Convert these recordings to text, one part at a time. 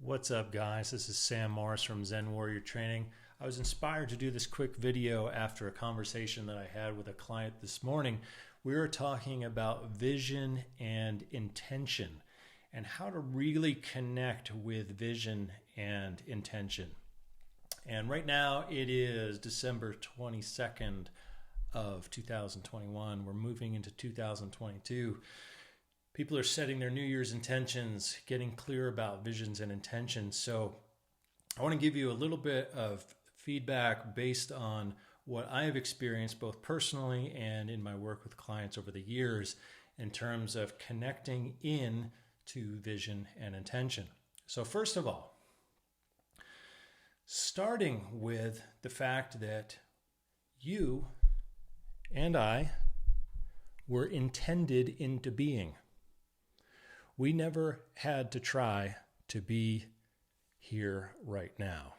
What's up, guys? This is Sam Morris from Zen Warrior Training. I was inspired to do this quick video after a conversation that I had with a client this morning. We were talking about vision and intention and how to really connect with vision and intention. And right now it is December 22nd of 2021. We're moving into 2022. People are setting their New Year's intentions, getting clear about visions and intentions. So I want to give you a little bit of feedback based on what I have experienced both personally and in my work with clients over the years in terms of connecting in to vision and intention. So first of all, starting with the fact that you and I were intended into being. We never had to try to be here right now.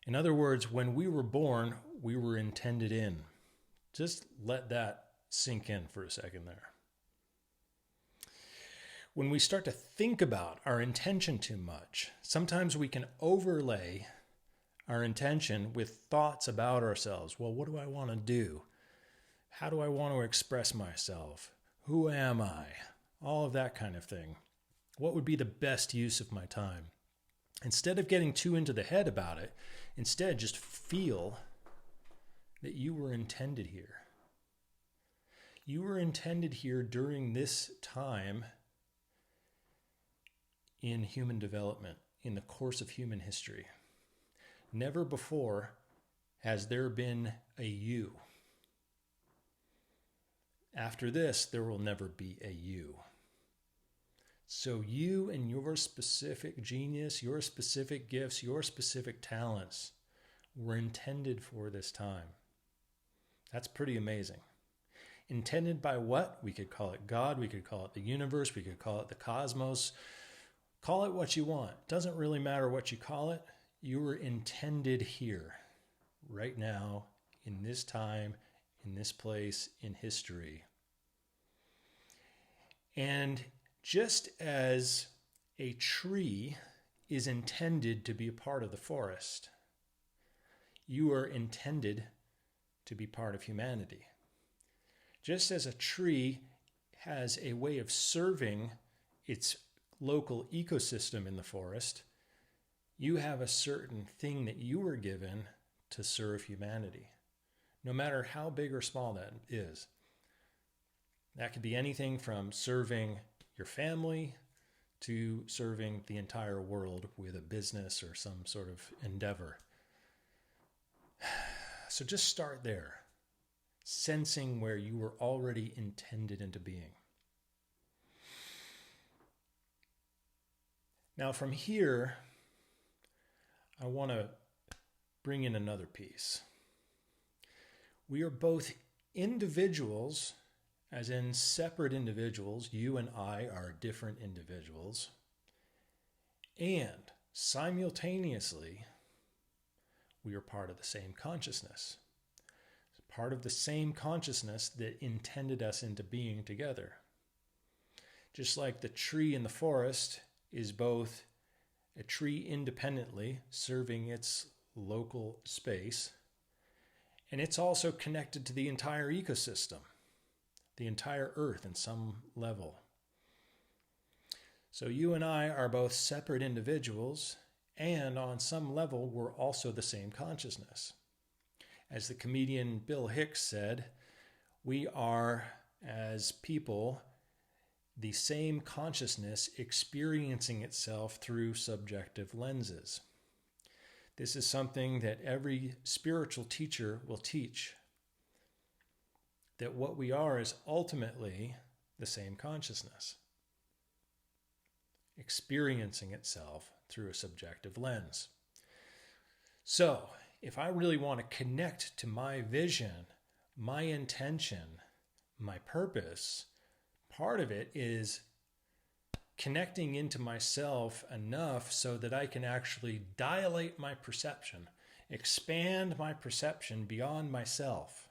In other words, when we were born, we were intended in. Just let that sink in for a second there. When we start to think about our intention too much, sometimes we can overlay our intention with thoughts about ourselves. Well, what do I want to do? How do I want to express myself? Who am I? All of that kind of thing. What would be the best use of my time? Instead of getting too into the head about it, instead just feel that you were intended here. You were intended here during this time in human development, in the course of human history. Never before has there been a you. After this, there will never be a you. So you and your specific genius, your specific gifts, your specific talents were intended for this time. That's pretty amazing. Intended by what? We could call it God, we could call it the universe, we could call it the cosmos. Call it what you want. Doesn't really matter what you call it. You were intended here, right now, in this time, in this place, in history. And just as a tree is intended to be a part of the forest, you are intended to be part of humanity. Just as a tree has a way of serving its local ecosystem in the forest, you have a certain thing that you were given to serve humanity, no matter how big or small that is. That could be anything from serving your family to serving the entire world with a business or some sort of endeavor. So just start there, sensing where you were already intended into being. Now from here, I want to bring in another piece. We are both individuals, as in separate individuals. You and I are different individuals. And simultaneously, we are part of the same consciousness. Part of the same consciousness that intended us into being together. Just like the tree in the forest is both a tree independently, serving its local space, and it's also connected to the entire ecosystem, the entire earth in some level. So you and I are both separate individuals, and on some level, we're also the same consciousness. As the comedian Bill Hicks said, we are, as people, the same consciousness experiencing itself through subjective lenses. This is something that every spiritual teacher will teach. That what we are is ultimately the same consciousness, experiencing itself through a subjective lens. So, if I really want to connect to my vision, my intention, my purpose, part of it is connecting into myself enough so that I can actually dilate my perception, expand my perception beyond myself,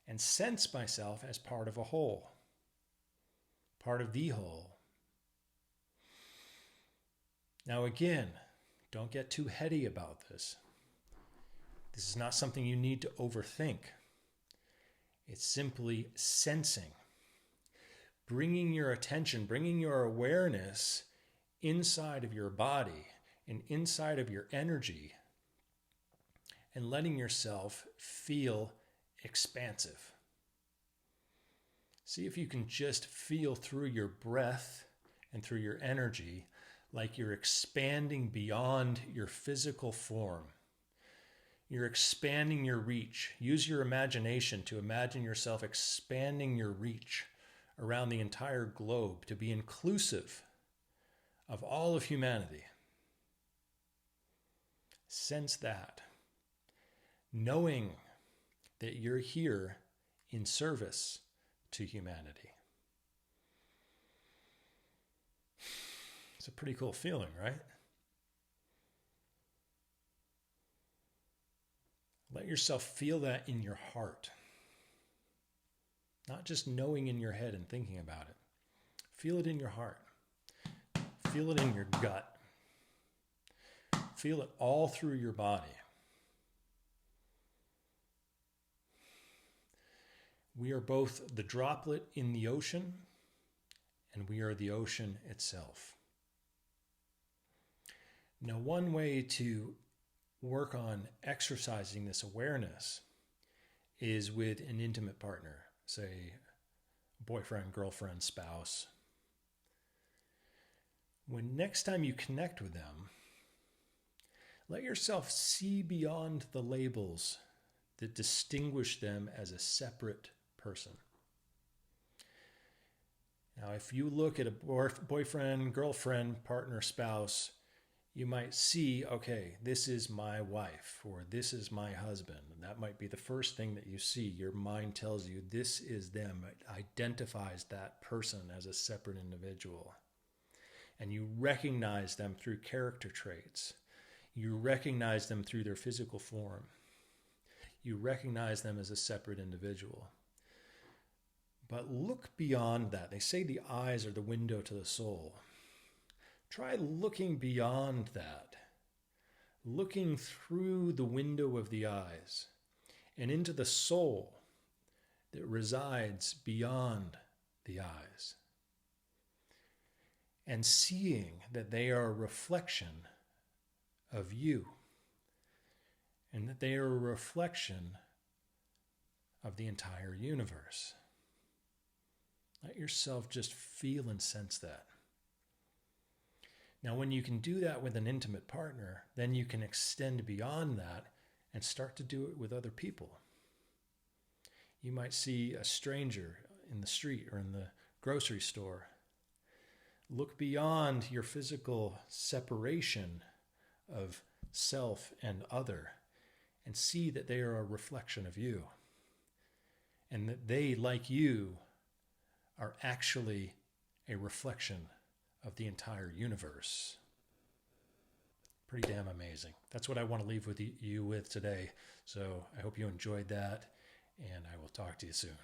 and sense myself as part of a whole, part of the whole. Now, again, don't get too heady about this. This is not something you need to overthink. It's simply sensing, bringing your attention, bringing your awareness inside of your body and inside of your energy, and letting yourself feel expansive. See if you can just feel through your breath and through your energy like you're expanding beyond your physical form. You're expanding your reach. Use your imagination to imagine yourself expanding your reach around the entire globe to be inclusive of all of humanity. Sense that. Knowing that you're here in service to humanity. It's a pretty cool feeling, right? Let yourself feel that in your heart. Not just knowing in your head and thinking about it. Feel it in your heart. Feel it in your gut. Feel it all through your body. We are both the droplet in the ocean, and we are the ocean itself. Now, one way to work on exercising this awareness is with an intimate partner, say boyfriend, girlfriend, spouse. When next time you connect with them, let yourself see beyond the labels that distinguish them as a separate person. Now, if you look at a boyfriend, girlfriend, partner, spouse, you might see, okay, this is my wife, or this is my husband. And that might be the first thing that you see. Your mind tells you this is them. It identifies that person as a separate individual. And you recognize them through character traits. You recognize them through their physical form. You recognize them as a separate individual. But look beyond that. They say the eyes are the window to the soul. Try looking beyond that, looking through the window of the eyes and into the soul that resides beyond the eyes, and seeing that they are a reflection of you, and that they are a reflection of the entire universe. Let yourself just feel and sense that. Now, when you can do that with an intimate partner, then you can extend beyond that and start to do it with other people. You might see a stranger in the street or in the grocery store. Look beyond your physical separation of self and other and see that they are a reflection of you, and that they, like you, are actually a reflection of the entire universe. Pretty damn amazing. That's what I want to leave with you with today. So I hope you enjoyed that, and I will talk to you soon.